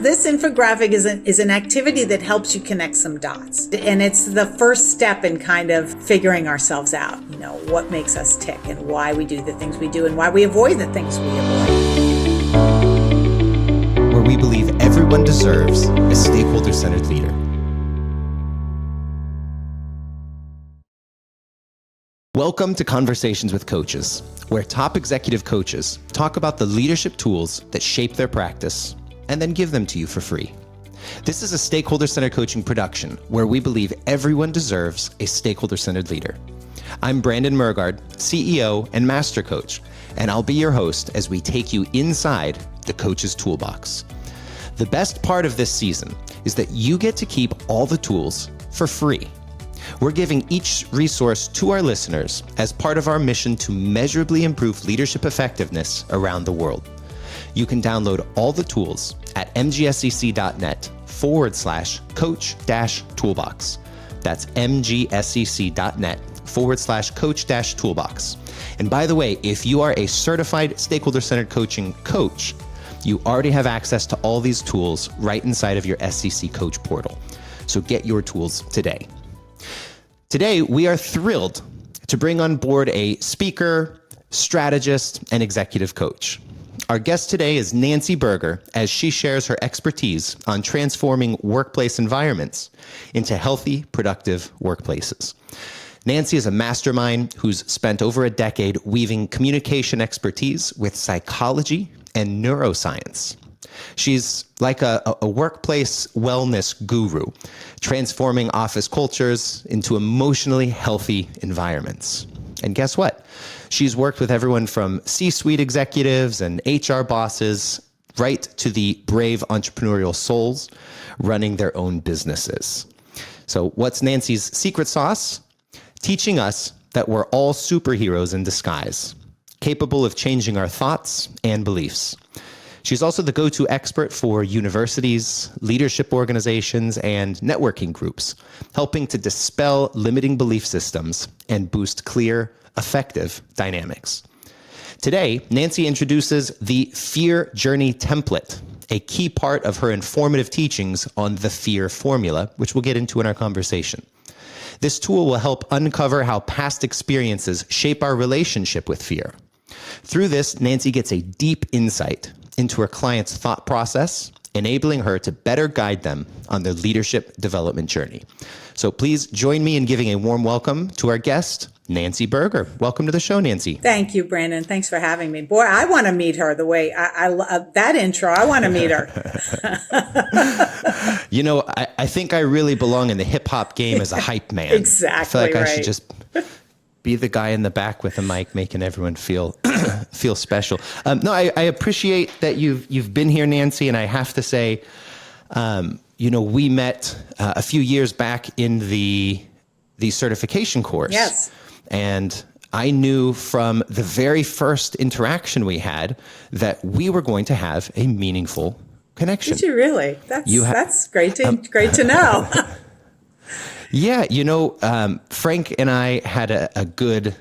This infographic is an activity that helps you connect some dots. And it's the first step in kind of figuring ourselves out, what makes us tick and why we do the things we do and why we avoid the things we avoid. Where we believe everyone deserves a stakeholder-centered leader. Welcome to Conversations with Coaches, where top executive coaches talk about the leadership tools that shape their practice and then give them to you for free. This is a stakeholder-centered coaching production where we believe everyone deserves a stakeholder-centered leader. I'm Brandon Murgard, CEO and Master Coach, and I'll be your host as we take you inside the coach's toolbox. The best part of this season is that you get to keep all the tools for free. We're giving each resource to our listeners as part of our mission to measurably improve leadership effectiveness around the world. You can download all the tools at mgscc.net/coach-toolbox. That's mgscc.net/coach-toolbox. And by the way, if you are a certified stakeholder-centered coaching coach, you already have access to all these tools right inside of your SCC Coach portal. So get your tools today. Today, we are thrilled to bring on board a speaker, strategist, and executive coach. Our guest today is Nancy Berger, as she shares her expertise on transforming workplace environments into healthy, productive workplaces. Nancy is a mastermind who's spent over a decade weaving communication expertise with psychology and neuroscience. She's like a workplace wellness guru, transforming office cultures into emotionally healthy environments. And guess what? She's worked with everyone from C-suite executives and HR bosses right to the brave entrepreneurial souls running their own businesses. So what's Nancy's secret sauce? Teaching us that we're all superheroes in disguise, capable of changing our thoughts and beliefs. She's also the go-to expert for universities, leadership organizations, and networking groups, helping to dispel limiting belief systems and boost clear, effective dynamics. Today, Nancy introduces the Fear Journey Template, a key part of her informative teachings on the Fear Formula, which we'll get into in our conversation. This tool will help uncover how past experiences shape our relationship with fear. Through this, Nancy gets a deep insight into her client's thought process, enabling her to better guide them on their leadership development journey. So please join me in giving a warm welcome to our guest, Nancy Berger. Welcome to the show, Nancy. Thank you, Brandon. Thanks for having me. Boy, I want to meet her the way I love that intro. I want to meet her. I think I really belong in the hip hop game as a hype man. Exactly. I feel like right. I should just be the guy in the back with a mic, making everyone feel special. I appreciate that you've been here, Nancy, and I have to say, we met a few years back in the certification course. Yes. And I knew from the very first interaction we had that we were going to have a meaningful connection. Did you really? That's great to know. Yeah, Frank and I had a good,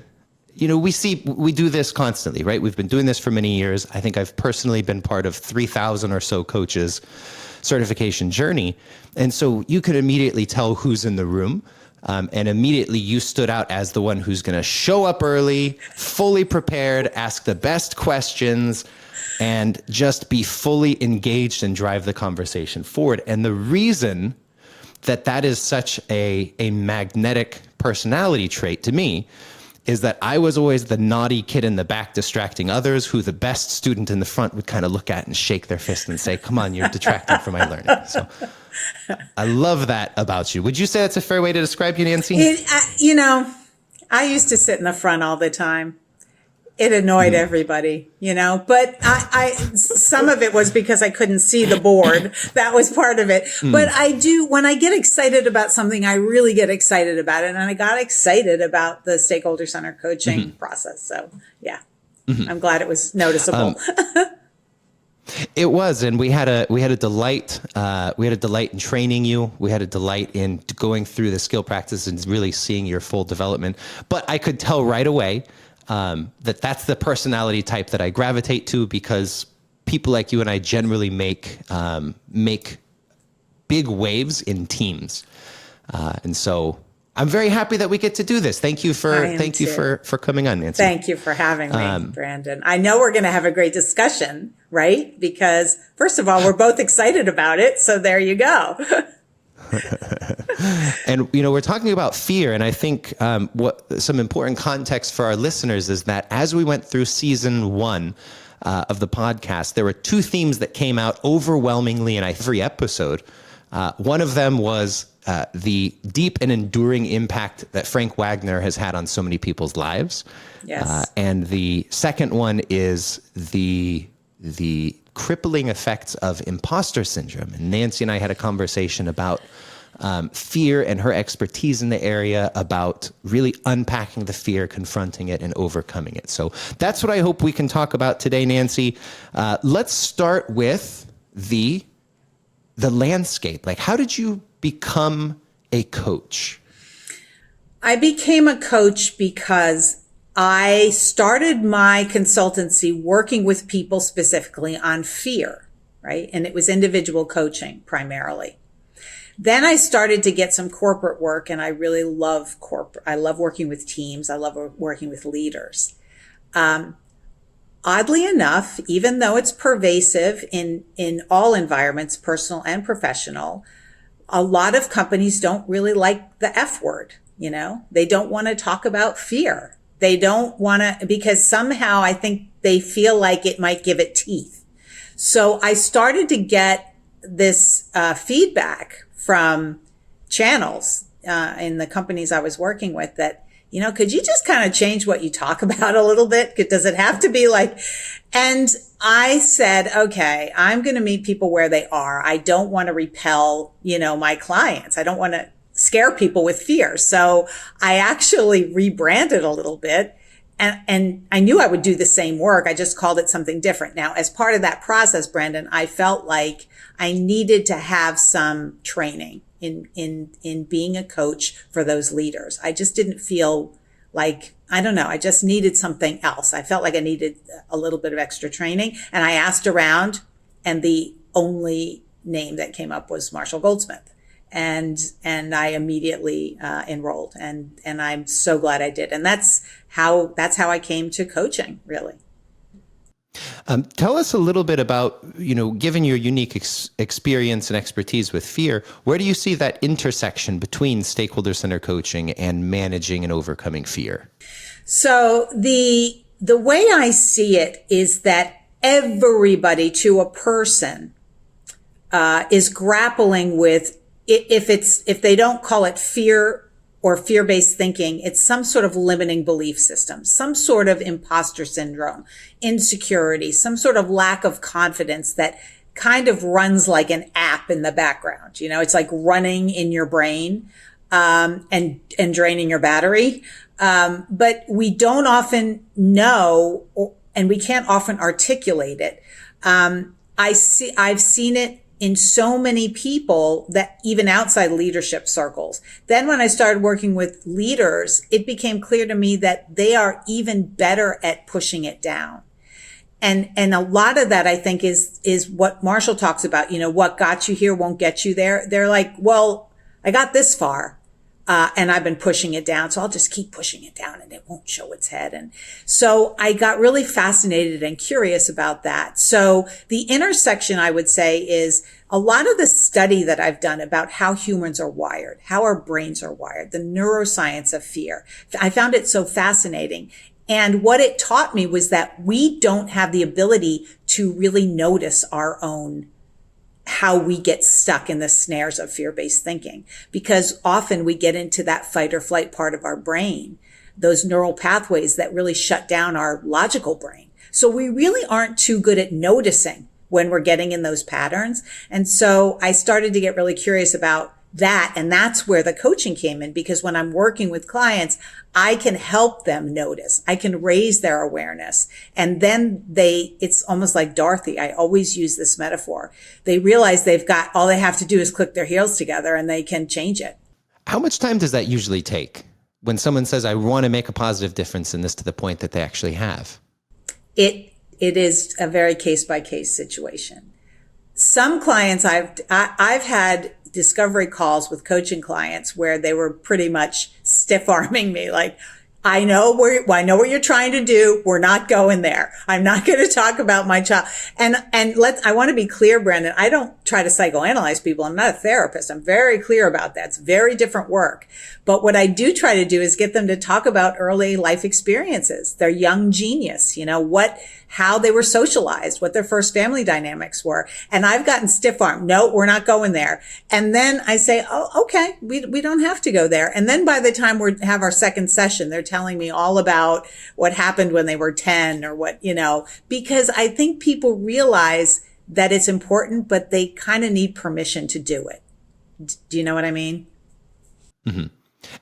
we do this constantly, right? We've been doing this for many years. I think I've personally been part of 3,000 or so coaches' certification journey. And so you could immediately tell who's in the room. And immediately you stood out as the one who's going to show up early, fully prepared, ask the best questions, and just be fully engaged and drive the conversation forward. And the reason that is such a magnetic personality trait to me is that I was always the naughty kid in the back distracting others, who the best student in the front would kind of look at and shake their fist and say, come on, you're detracting from my learning. So I love that about you. Would you say that's a fair way to describe you, Nancy? I used to sit in the front all the time. It annoyed everybody, but some of it was because I couldn't see the board. That was part of it. But when I get excited about something, I really get excited about it. And I got excited about the stakeholder centered coaching process. So yeah, I'm glad it was noticeable. It was, and we had a delight. We had a delight in training you. We had a delight in going through the skill practice and really seeing your full development. But I could tell right away that's the personality type that I gravitate to, because people like you and I generally make big waves in teams. And so I'm very happy that we get to do this. Thank you for coming on, Nancy. Thank you for having me, Brandon. I know we're going to have a great discussion, right? Because first of all, we're both excited about it. So there you go. And, we're talking about fear. And I think what some important context for our listeners is that as we went through season 1 of the podcast, there were 2 themes that came out overwhelmingly in every episode. One of them was the deep and enduring impact that Frank Wagner has had on so many people's lives. Yes. And the second one is the crippling effects of imposter syndrome. And Nancy and I had a conversation about fear and her expertise in the area, about really unpacking the fear, confronting it, and overcoming it. So that's what I hope we can talk about today, Nancy. Let's start with the landscape. Like, how did you become a coach? I became a coach because I started my consultancy working with people specifically on fear, right? And it was individual coaching primarily. Then I started to get some corporate work, and I really love corporate. I love working with teams. I love working with leaders. Oddly enough, even though it's pervasive in all environments, personal and professional, a lot of companies don't really like the F word. They don't want to talk about fear. They don't want to, because somehow I think they feel like it might give it teeth. So I started to get this feedback from channels in the companies I was working with that, could you just kind of change what you talk about a little bit? Does it have to be like, and I said, okay, I'm going to meet people where they are. I don't want to repel, my clients. I don't want to scare people with fear. So I actually rebranded a little bit, and I knew I would do the same work. I just called it something different. Now, as part of that process, Brandon, I felt like I needed to have some training in being a coach for those leaders. I just didn't feel like, I don't know, I just needed something else. I felt like I needed a little bit of extra training, and I asked around, and the only name that came up was Marshall Goldsmith. And I immediately enrolled, and I'm so glad I did. And that's how I came to coaching, really. Tell us a little bit about, given your unique experience and expertise with fear, where do you see that intersection between stakeholder-centered coaching and managing and overcoming fear? So the way I see it is that everybody, to a person, is grappling with, if they don't call it fear or fear-based thinking, it's some sort of limiting belief system, some sort of imposter syndrome, insecurity, some sort of lack of confidence that kind of runs like an app in the background. It's like running in your brain, and draining your battery. But we don't often know, and we can't often articulate it. I've seen it in so many people, that even outside leadership circles. Then when I started working with leaders, it became clear to me that they are even better at pushing it down. And a lot of that, I think, is what Marshall talks about. What got you here won't get you there. They're like, well, I got this far, and I've been pushing it down, so I'll just keep pushing it down and it won't show its head. And so I got really fascinated and curious about that. So the intersection, I would say, is a lot of the study that I've done about how humans are wired, how our brains are wired, the neuroscience of fear. I found it so fascinating. And what it taught me was that we don't have the ability to really notice our own, how we get stuck in the snares of fear-based thinking, because often we get into that fight or flight part of our brain, those neural pathways that really shut down our logical brain. So we really aren't too good at noticing when we're getting in those patterns. And so I started to get really curious about that. And that's where the coaching came in, because when I'm working with clients, I can help them notice. I can raise their awareness. And then it's almost like Dorothy. I always use this metaphor. They realize all they have to do is click their heels together and they can change it. How much time does that usually take when someone says, I want to make a positive difference in this, to the point that they actually have? It it is a very case by case situation. Some clients I've had discovery calls with coaching clients where they were pretty much stiff arming me, like, I know what you're trying to do. We're not going there. I'm not going to talk about my child. And I want to be clear, Brendan. I don't try to psychoanalyze people. I'm not a therapist. I'm very clear about that. It's very different work. But what I do try to do is get them to talk about early life experiences, their young genius, how they were socialized, what their first family dynamics were. And I've gotten stiff armed. No, we're not going there. And then I say, oh, okay, we don't have to go there. And then by the time we have our second session, they're telling me all about what happened when they were 10 or because I think people realize that it's important, but they kind of need permission to do it. Do you know what I mean? Mm-hmm.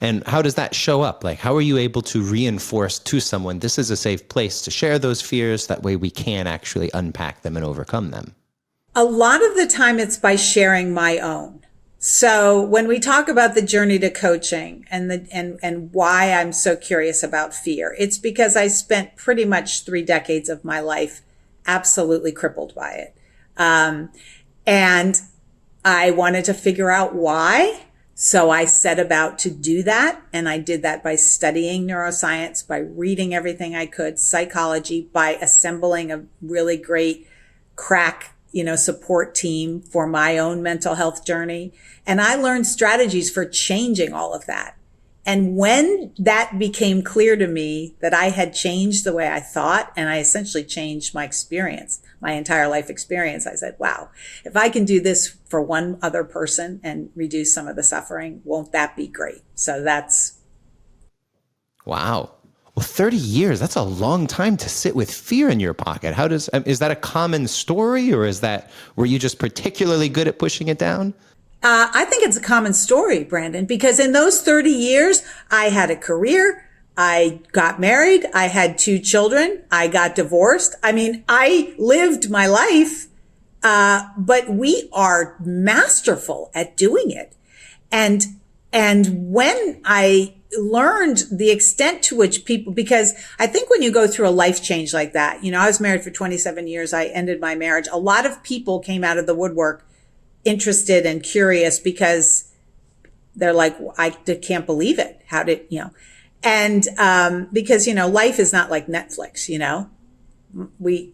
And how does that show up? Like, how are you able to reinforce to someone, this is a safe place to share those fears? That way we can actually unpack them and overcome them. A lot of the time it's by sharing my own. So when we talk about the journey to coaching and why I'm so curious about fear, it's because I spent pretty much 3 decades of my life absolutely crippled by it. And I wanted to figure out why. So I set about to do that. And I did that by studying neuroscience, by reading everything I could, psychology, by assembling a really great crack, support team for my own mental health journey. And I learned strategies for changing all of that. And when that became clear to me that I had changed the way I thought, and I essentially changed my experience, my entire life experience, I said, wow, if I can do this for one other person and reduce some of the suffering, won't that be great? So that's. Wow. Well, 30 years, that's a long time to sit with fear in your pocket. Is that a common story, or were you just particularly good at pushing it down? I think it's a common story, Brandon, because in those 30 years, I had a career. I got married. I had 2 children. I got divorced. I mean, I lived my life. But we are masterful at doing it. And when I learned the extent to which people, because I think when you go through a life change like that, I was married for 27 years. I ended my marriage. A lot of people came out of the woodwork interested and curious because they're like, I can't believe it. How did, and, because, life is not like Netflix, we,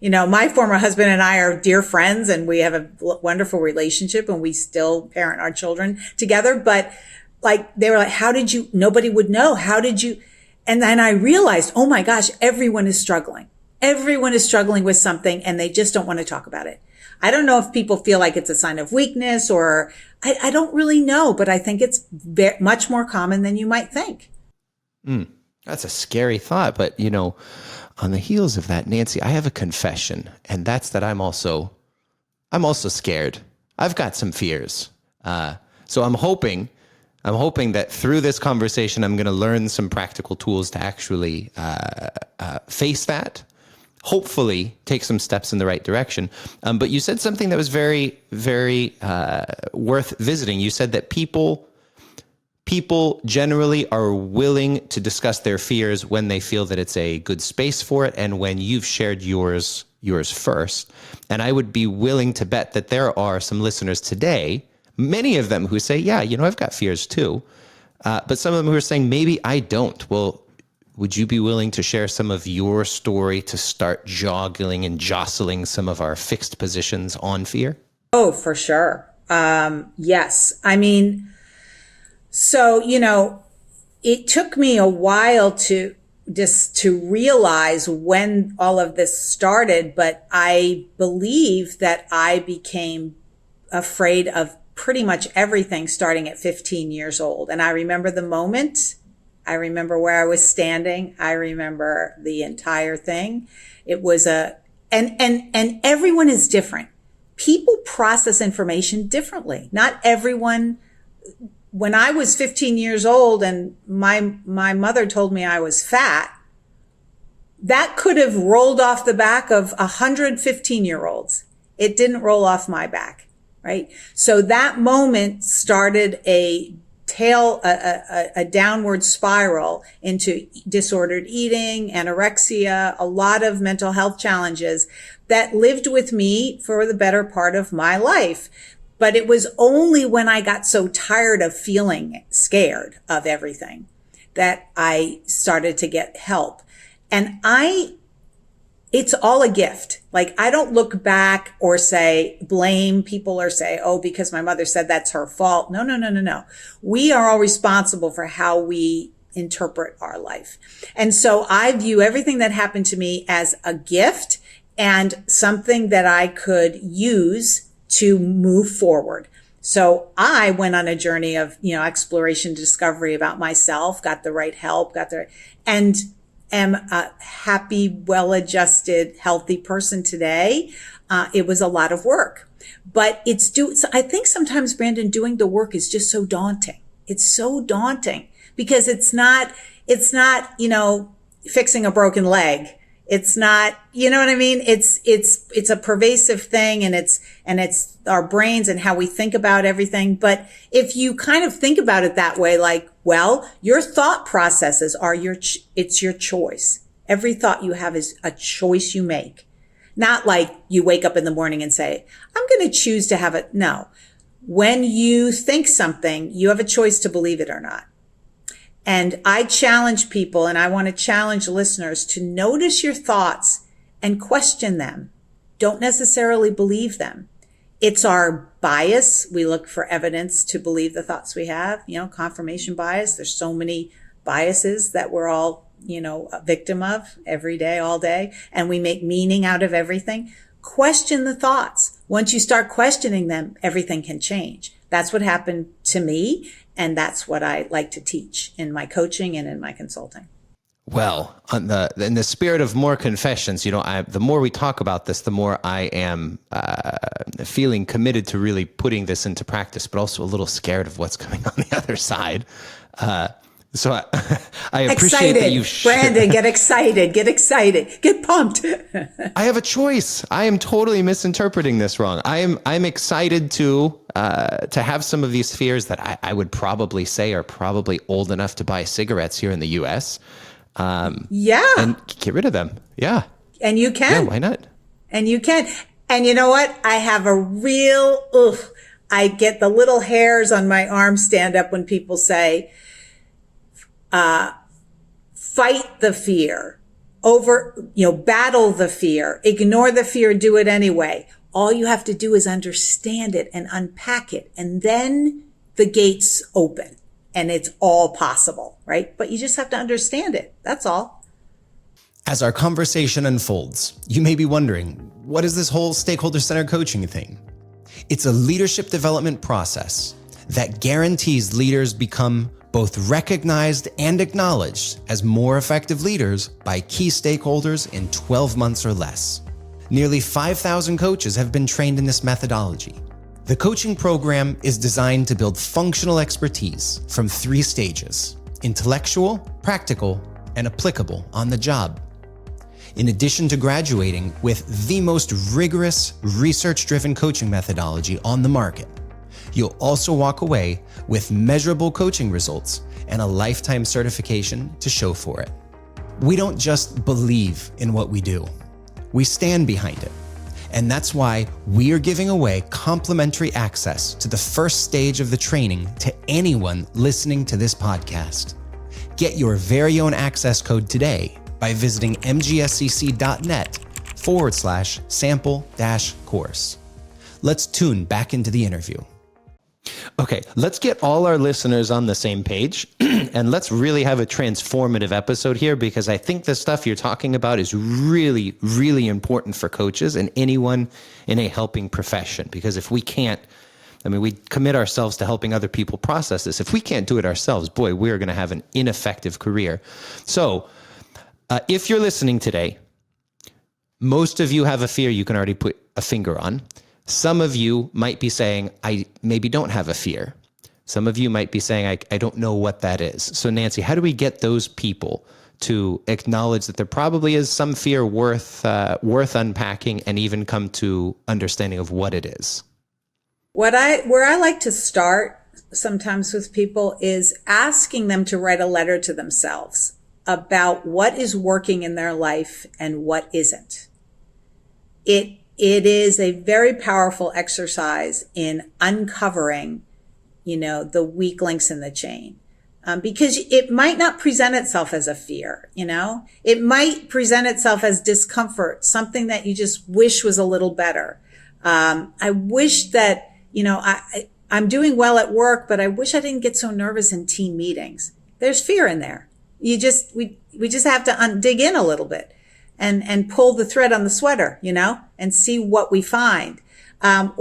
my former husband and I are dear friends and we have a wonderful relationship and we still parent our children together. But they were like, nobody would know. How did you? And then I realized, oh my gosh, everyone is struggling. Everyone is struggling with something and they just don't want to talk about it. I don't know if people feel like it's a sign of weakness or I don't really know, but I think it's much more common than you might think. That's a scary thought. But, on the heels of that, Nancy, I have a confession, and that's that I'm also scared. I've got some fears. So I'm hoping that through this conversation, I'm going to learn some practical tools to actually face that. Hopefully take some steps in the right direction. But you said something that was very, very worth visiting. You said that people generally are willing to discuss their fears when they feel that it's a good space for it and when you've shared yours first. And I would be willing to bet that there are some listeners today, many of them who say, yeah, I've got fears too. But some of them who are saying, maybe I don't. Well, would you be willing to share some of your story to start joggling and jostling some of our fixed positions on fear? Oh, for sure. Yes. I mean, so, it took me a while to realize when all of this started, but I believe that I became afraid of pretty much everything starting at 15 years old. And I remember the moment. I remember where I was standing. I remember the entire thing. It was and everyone is different. People process information differently. Not everyone. When I was 15 years old and my mother told me I was fat, that could have rolled off the back of 100 15-year-olds. It didn't roll off my back, right? So that moment started a a downward spiral into disordered eating, anorexia, a lot of mental health challenges that lived with me for the better part of my life. But it was only when I got so tired of feeling scared of everything that I started to get help. And it's all a gift. Like, I don't look back or blame people or say, oh, because my mother said that's her fault. No. We are all responsible for how we interpret our life. And so I view everything that happened to me as a gift and something that I could use to move forward. So I went on a journey of, exploration, discovery about myself, got the right help, and am a happy, well-adjusted, healthy person today. It was a lot of work, but I think sometimes, Brandon, doing the work is just so daunting. It's so daunting because it's not, fixing a broken leg. It's not, you know what I mean? It's a pervasive thing, and it's our brains and how we think about everything. But if you kind of think about it that way, like, well, your thought processes are it's your choice. Every thought you have is a choice you make. Not like you wake up in the morning and say, I'm going to choose to have it. No. When you think something, you have a choice to believe it or not. And I challenge people, and I want to challenge listeners to notice your thoughts and question them. Don't necessarily believe them. It's our bias. We look for evidence to believe the thoughts we have, confirmation bias. There's so many biases that we're all, a victim of every day, all day. And we make meaning out of everything. Question the thoughts. Once you start questioning them, everything can change. That's what happened to me. And that's what I like to teach in my coaching and in my consulting. Well, in the spirit of more confessions, the more we talk about this, the more I am feeling committed to really putting this into practice, but also a little scared of what's coming on the other side. So I appreciate that you Brandon, get excited, get pumped. I have a choice. I am totally misinterpreting this wrong. I'm excited to have some of these fears that I would probably say are probably old enough to buy cigarettes here in the US. And get rid of them. Yeah. And you can. Yeah, why not? And you can. And you know what? I have I get the little hairs on my arm stand up when people say, fight the fear, battle the fear, ignore the fear, do it anyway. All you have to do is understand it and unpack it. And then the gates open and it's all possible, right? But you just have to understand it. That's all. As our conversation unfolds, you may be wondering, what is this whole stakeholder-centered coaching thing? It's a leadership development process that guarantees leaders become both recognized and acknowledged as more effective leaders by key stakeholders in 12 months or less. Nearly 5,000 coaches have been trained in this methodology. The coaching program is designed to build functional expertise from 3 stages: intellectual, practical, and applicable on the job. In addition to graduating with the most rigorous, research-driven coaching methodology on the market, you'll also walk away with measurable coaching results and a lifetime certification to show for it. We don't just believe in what we do. We stand behind it. And that's why we are giving away complimentary access to the first stage of the training to anyone listening to this podcast. Get your very own access code today by visiting mgscc.net/sample-course. Let's tune back into the interview. Okay, let's get all our listeners on the same page and let's really have a transformative episode here, because I think the stuff you're talking about is really, really important for coaches and anyone in a helping profession. Because if we can't, we commit ourselves to helping other people process this. If we can't do it ourselves, boy, we're going to have an ineffective career. So if you're listening today, most of you have a fear you can already put a finger on. Some of you might be saying, I maybe don't have a fear. Some of you might be saying, I don't know what that is. So Nancy, how do we get those people to acknowledge that there probably is some fear worth unpacking and even come to understanding of what it is? Where I like to start sometimes with people is asking them to write a letter to themselves about what is working in their life and what isn't. It is a very powerful exercise in uncovering, the weak links in the chain. Because it might not present itself as a fear, it might present itself as discomfort, something that you just wish was a little better. I wish that, I'm doing well at work, but I wish I didn't get so nervous in team meetings. There's fear in there. We just have to dig in a little bit and pull the thread on the sweater, and see what we find. I'm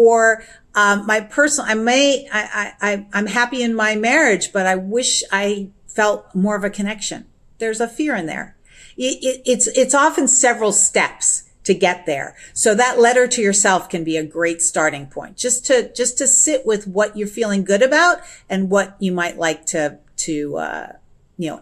happy in my marriage, but I wish I felt more of a connection. There's a fear in there. It's often several steps to get there. So that letter to yourself can be a great starting point, just to sit with what you're feeling good about and what you might like to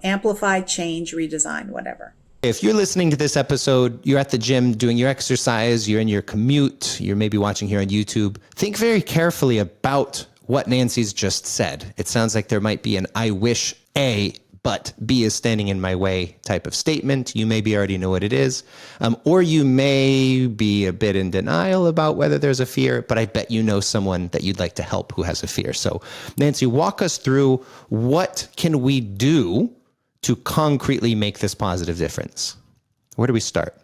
amplify, change, redesign, whatever. If you're listening to this episode, you're at the gym doing your exercise, you're in your commute, you're maybe watching here on YouTube, think very carefully about what Nancy's just said. It sounds like there might be an I wish A, but B is standing in my way type of statement. You maybe already know what it is. Or you may be a bit in denial about whether there's a fear, but I bet you know someone that you'd like to help who has a fear. So Nancy, walk us through what can we do to concretely make this positive difference? Where do we start?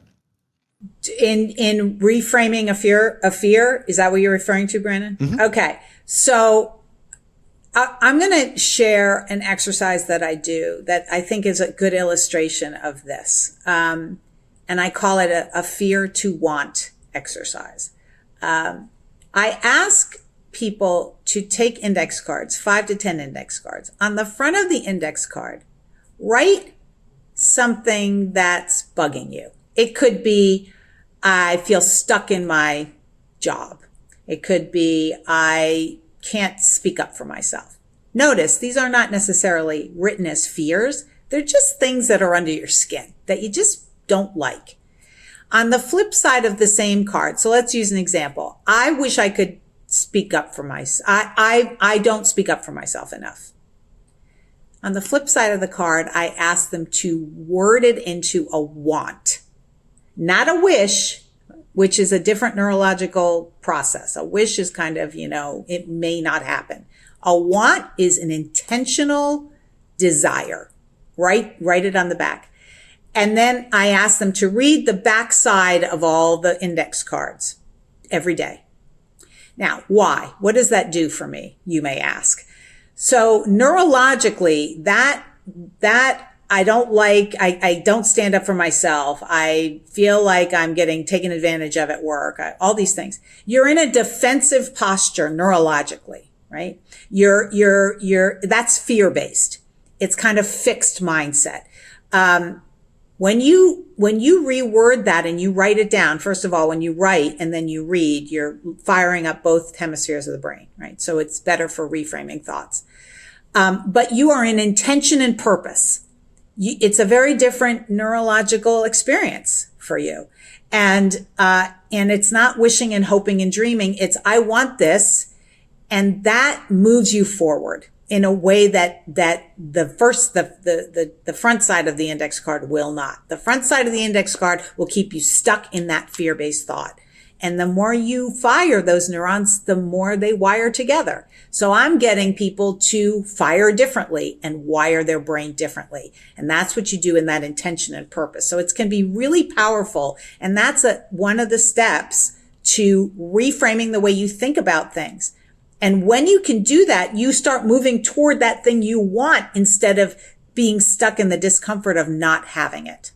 In reframing a fear, is that what you're referring to, Brandon? Mm-hmm. Okay. So I'm going to share an exercise that I do that I think is a good illustration of this. And I call it a fear to want exercise. I ask people to take index cards, 5 to 10 index cards. On the front of the index card, write something that's bugging you. It could be, I feel stuck in my job. It could be, I can't speak up for myself. Notice these are not necessarily written as fears. They're just things that are under your skin that you just don't like. On the flip side of the same card, so let's use an example. I wish I could speak up for myself. I don't speak up for myself enough. On the flip side of the card, I ask them to word it into a want, not a wish, which is a different neurological process. A wish is kind of, it may not happen. A want is an intentional desire. Write it on the back. And then I ask them to read the back side of all the index cards every day. Now, why? What does that do for me? You may ask. So neurologically, that I don't like, I don't stand up for myself. I feel like I'm getting taken advantage of at work. All these things. You're in a defensive posture neurologically, right? That's fear-based. It's kind of fixed mindset. When you reword that and you write it down, first of all, when you write and then you read, you're firing up both hemispheres of the brain, right? So it's better for reframing thoughts. But you are in intention and purpose. It's a very different neurological experience for you. And it's not wishing and hoping and dreaming. It's, I want this. And that moves you forward in a way that the front side of the index card will not. The front side of the index card will keep you stuck in that fear-based thought. And the more you fire those neurons, the more they wire together. So I'm getting people to fire differently and wire their brain differently. And that's what you do in that intention and purpose. So it can be really powerful. And that's one of the steps to reframing the way you think about things. And when you can do that, you start moving toward that thing you want instead of being stuck in the discomfort of not having it.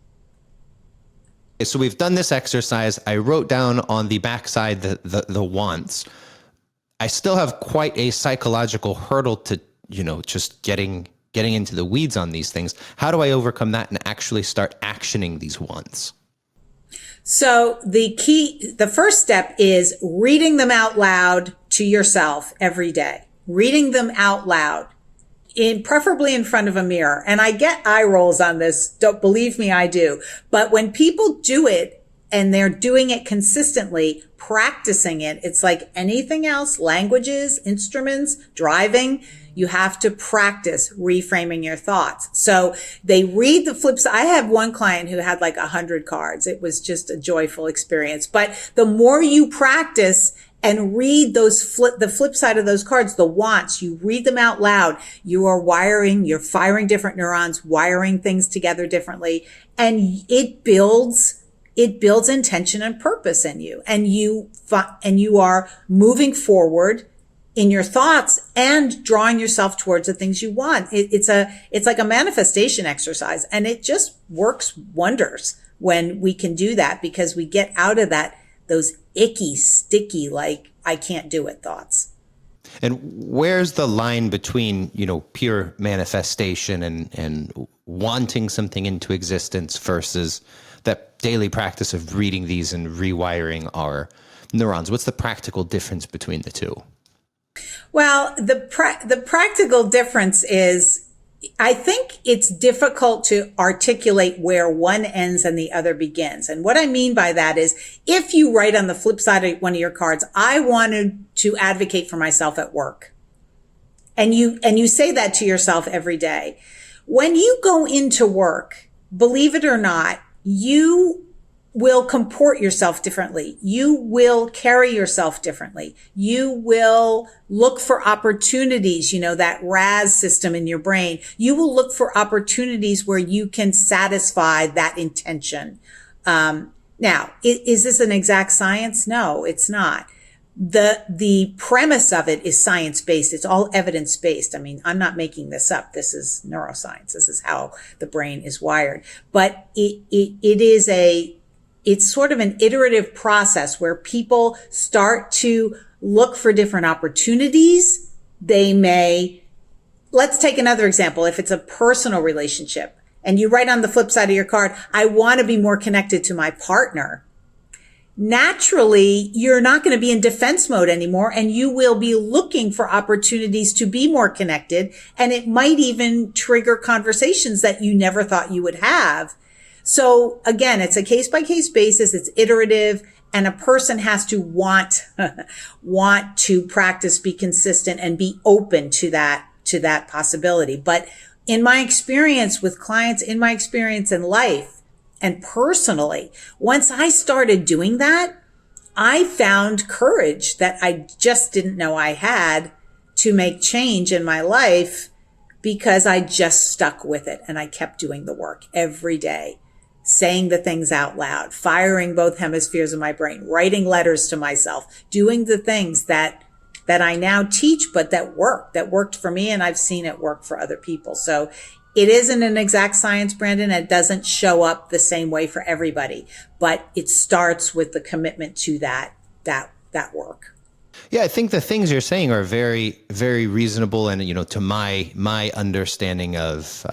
So we've done this exercise. I wrote down on the backside the wants. I still have quite a psychological hurdle to, just getting into the weeds on these things. How do I overcome that and actually start actioning these wants? So the first step is reading them out loud to yourself every day. Reading them out loud, preferably in front of a mirror. And I get eye rolls on this. Don't believe me, I do. But when people do it and they're doing it consistently, practicing it. It's like anything else, languages, instruments, driving. You have to practice reframing your thoughts. So they read the flips. I have one client who had like 100 cards. It was just a joyful experience. But the more you practice and read the flip side of those cards, the wants, you read them out loud, you're firing different neurons, wiring things together differently. And it builds intention and purpose in you. And you are moving forward in your thoughts and drawing yourself towards the things you want. It's like a manifestation exercise, and it just works wonders when we can do that, because we get out of those icky, sticky, like I can't do it thoughts. And where's the line between, pure manifestation and wanting something into existence versus that daily practice of reading these and rewiring our neurons? What's the practical difference between the two? Well, the practical difference is, I think it's difficult to articulate where one ends and the other begins. And what I mean by that is, if you write on the flip side of one of your cards, I wanted to advocate for myself at work, and you say that to yourself every day, when you go into work, believe it or not, you will comport yourself differently. You will carry yourself differently. You will look for opportunities, that RAS system in your brain. You will look for opportunities where you can satisfy that intention. Now, is this an exact science? No, it's not. The premise of it is science-based. It's all evidence-based. I mean, I'm not making this up. This is neuroscience. This is how the brain is wired. But it's sort of an iterative process where people start to look for different opportunities. Let's take another example. If it's a personal relationship and you write on the flip side of your card, I want to be more connected to my partner. Naturally, you're not going to be in defense mode anymore, and you will be looking for opportunities to be more connected. And it might even trigger conversations that you never thought you would have. So again, it's a case by case basis. It's iterative, and a person has to want to practice, be consistent, and be open to that possibility. But in my experience with clients, in my experience in life, and personally, once I started doing that, I found courage that I just didn't know I had to make change in my life, because I just stuck with it and I kept doing the work every day, saying the things out loud, firing both hemispheres of my brain, writing letters to myself, doing the things that I now teach, but that worked for me, and I've seen it work for other people. So it isn't an exact science, Brandon. It doesn't show up the same way for everybody, but it starts with the commitment to that work. Yeah, I think the things you're saying are very, very reasonable. And, to my understanding of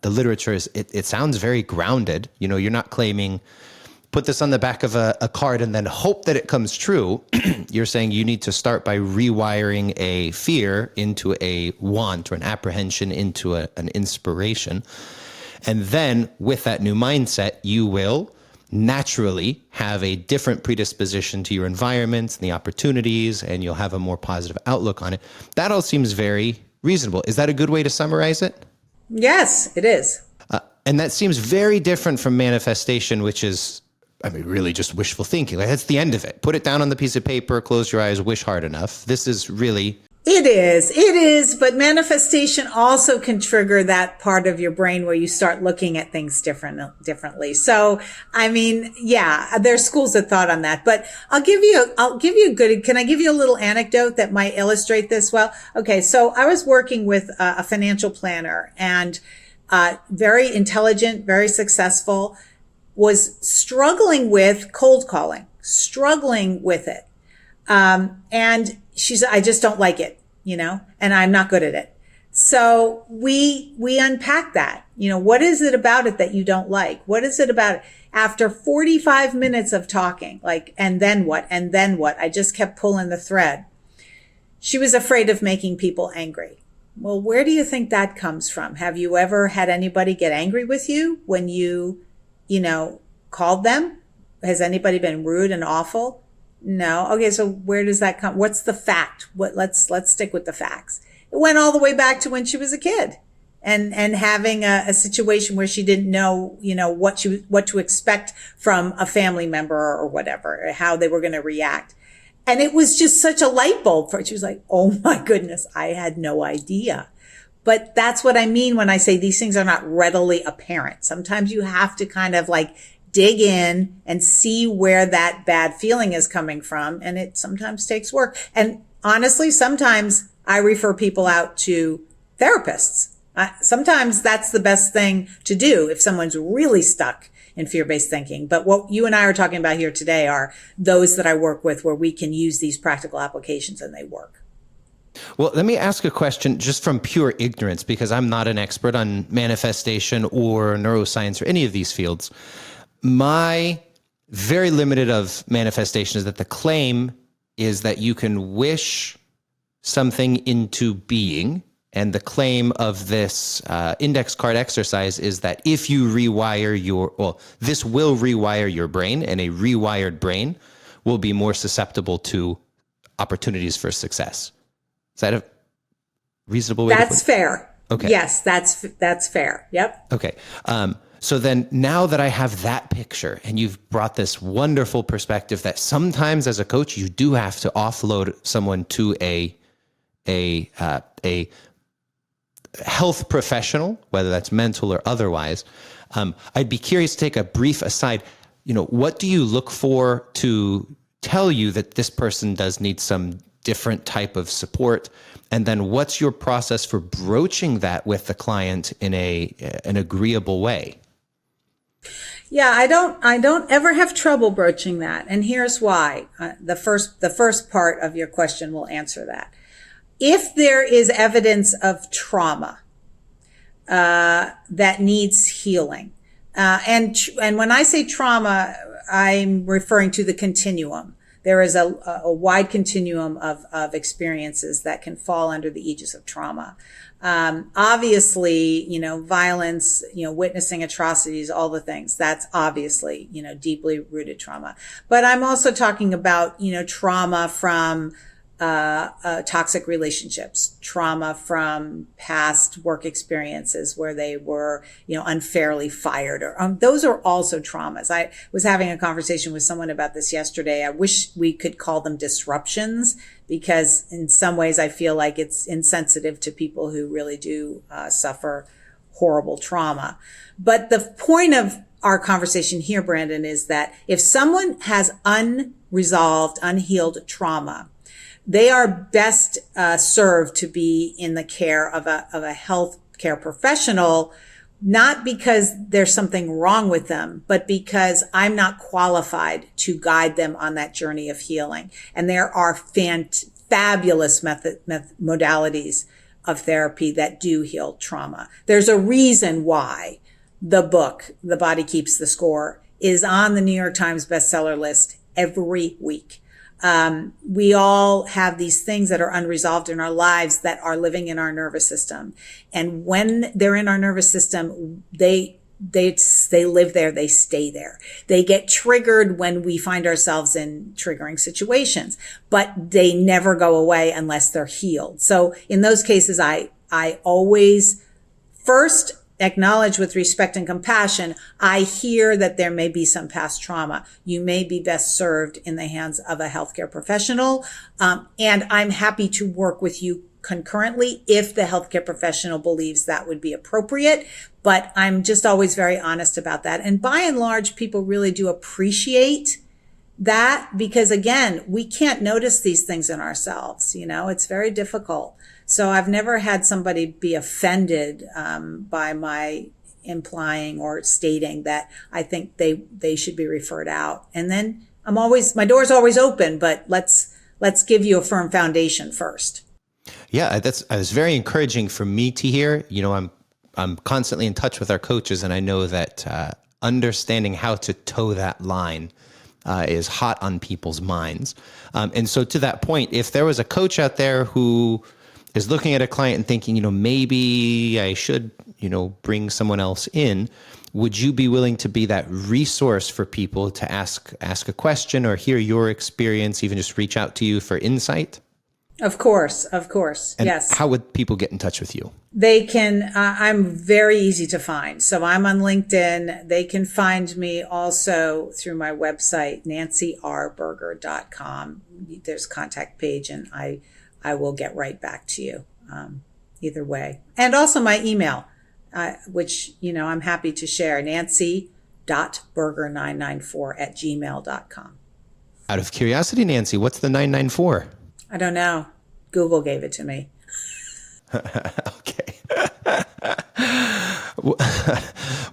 the literature, it sounds very grounded. You're not claiming, put this on the back of a card and then hope that it comes true. You're saying you need to start by rewiring a fear into a want, or an apprehension into an inspiration. And then with that new mindset, you will naturally have a different predisposition to your environment and the opportunities, and you'll have a more positive outlook on it. That all seems very reasonable. Is that a good way to summarize it? Yes, it is. And that seems very different from manifestation, which is, really just wishful thinking. Like, that's the end of it. Put it down on the piece of paper, close your eyes, wish hard enough. This is really... It is. But manifestation also can trigger that part of your brain where you start looking at things differently. So, there's schools of thought on that, but can I give you a little anecdote that might illustrate this well? Okay. So I was working with a financial planner, and very intelligent, very successful, was struggling with cold calling, struggling with it. And she said, I just don't like it, and I'm not good at it. So we unpack that, what is it about it that you don't like? What is it about it? After 45 minutes of talking, and then what? And then what? I just kept pulling the thread. She was afraid of making people angry. Well, where do you think that comes from? Have you ever had anybody get angry with you when you called them? has anybody been rude and awful? No. Okay. So where does that come? What's the fact? Let's stick with the facts. It went all the way back to when she was a kid and having a situation where she didn't know, what to expect from a family member or whatever, or how they were going to react. And it was just such a light bulb for her. She was like, oh my goodness, I had no idea. But that's what I mean when I say these things are not readily apparent. Sometimes you have to kind of like dig in and see where that bad feeling is coming from. And it sometimes takes work. And honestly, sometimes I refer people out to therapists. Sometimes that's the best thing to do if someone's really stuck in fear-based thinking. But what you and I are talking about here today are those that I work with where we can use these practical applications and they work. Well, let me ask a question just from pure ignorance, because I'm not an expert on manifestation or neuroscience or any of these fields. My very limited of manifestation is that the claim is that you can wish something into being. And the claim of this index card exercise is that if you rewire this will rewire your brain, and a rewired brain will be more susceptible to opportunities for success. Is that a reasonable way to put it? That's fair. Okay. Yes, that's fair. Yep. Okay. So then now that I have that picture and you've brought this wonderful perspective that sometimes as a coach, you do have to offload someone to a health professional, whether that's mental or otherwise, I'd be curious to take a brief aside. What do you look for to tell you that this person does need some different type of support? And then what's your process for broaching that with the client in an agreeable way? Yeah, I don't ever have trouble broaching that. And here's why. The first part of your question will answer that. If there is evidence of trauma that needs healing, and when I say trauma, I'm referring to the continuum. There is a wide continuum of experiences that can fall under the aegis of trauma. Obviously, violence, witnessing atrocities, all the things, that's obviously, deeply rooted trauma. But I'm also talking about, trauma from toxic relationships, trauma from past work experiences where they were, unfairly fired, or those are also traumas. I was having a conversation with someone about this yesterday. I wish we could call them disruptions, because in some ways I feel like it's insensitive to people who really do suffer horrible trauma. But the point of our conversation here, Brandon, is that if someone has unresolved, unhealed trauma, they are best served to be in the care of a health care professional, not because there's something wrong with them, but because I'm not qualified to guide them on that journey of healing. And there are fabulous modalities of therapy that do heal trauma. There's a reason why the book, The Body Keeps the Score, is on the New York Times bestseller list every week. We all have these things that are unresolved in our lives that are living in our nervous system. And when they're in our nervous system, they live there, they stay there. They get triggered when we find ourselves in triggering situations, but they never go away unless they're healed. So in those cases, I always first acknowledge with respect and compassion, I hear that there may be some past trauma. You may be best served in the hands of a healthcare professional. And I'm happy to work with you concurrently if the healthcare professional believes that would be appropriate. But I'm just always very honest about that. And by and large, people really do appreciate that, because again, we can't notice these things in ourselves. It's very difficult. So I've never had somebody be offended by my implying or stating that I think they should be referred out. And then my door's always open, but let's give you a firm foundation first. Yeah, that was very encouraging for me to hear. I'm constantly in touch with our coaches, and I know that understanding how to toe that line is hot on people's minds. And so to that point, if there was a coach out there who is looking at a client and thinking, maybe I should, bring someone else in, would you be willing to be that resource for people to ask a question or hear your experience, even just reach out to you for insight? Of course. And yes. how would people get in touch with you? They can, I'm very easy to find. So I'm on LinkedIn. They can find me also through my website, nancyrberger.com. There's a contact page, and I will get right back to you either way. And also my email, which, I'm happy to share, nancy.berger994@gmail.com. Out of curiosity, Nancy, what's the 994? I don't know. Google gave it to me. Okay.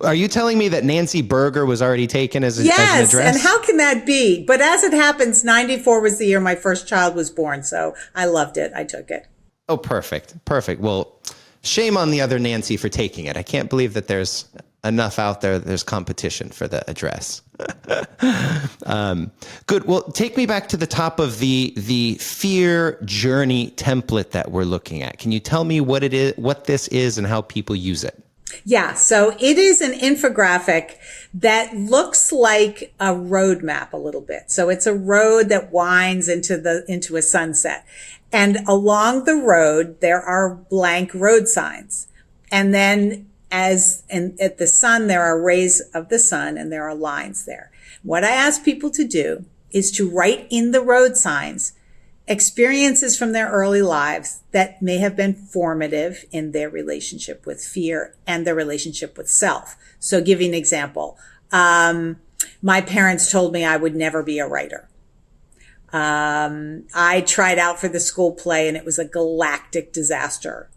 Are you telling me that Nancy Berger was already taken as an address? Yes, and how can that be? But as it happens, 94 was the year my first child was born, so I loved it. I took it. Oh, perfect. Well, shame on the other Nancy for taking it. I can't believe that there's enough out there. There's competition for the address. Good. Well, take me back to the top of the fear journey template that we're looking at. Can you tell me what it is, what this is, and how people use it? Yeah, so it is an infographic that looks like a roadmap a little bit. So it's a road that winds into a sunset. And along the road, there are blank road signs. And then at the sun, there are rays of the sun and there are lines there. What I ask people to do is to write in the road signs experiences from their early lives that may have been formative in their relationship with fear and their relationship with self. So give you an example. My parents told me I would never be a writer. I tried out for the school play and it was a galactic disaster.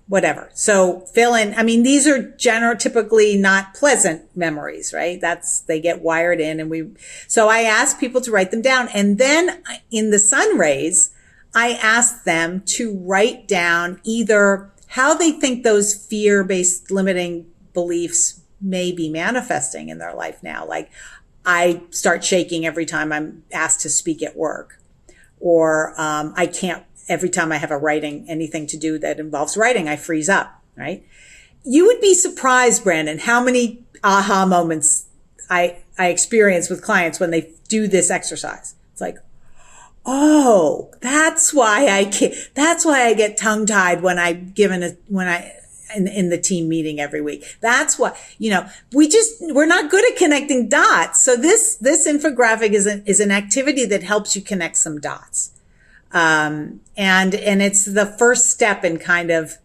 Whatever. So fill in. I mean, these are typically not pleasant memories, right? They get wired in so I ask people to write them down. And then in the sun rays, I ask them to write down either how they think those fear-based limiting beliefs may be manifesting in their life now. Like, I start shaking every time I'm asked to speak at work, or I can't. Every time I have anything to do that involves writing, I freeze up, right? You would be surprised, Brandon, how many aha moments I experience with clients when they do this exercise. It's like, oh, that's why I get tongue tied when in the team meeting every week. That's why, we're not good at connecting dots. So this infographic is an activity that helps you connect some dots. And it's the first step in kind of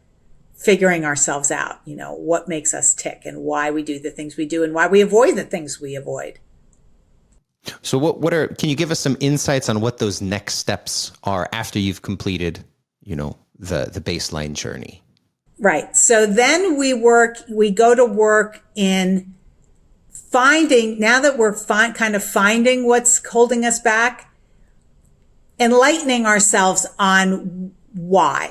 figuring ourselves out, what makes us tick and why we do the things we do and why we avoid the things we avoid. So can you give us some insights on what those next steps are after you've completed, the baseline journey? Right. So then we go to work in finding, now that we're kind of finding what's holding us back, enlightening ourselves on why,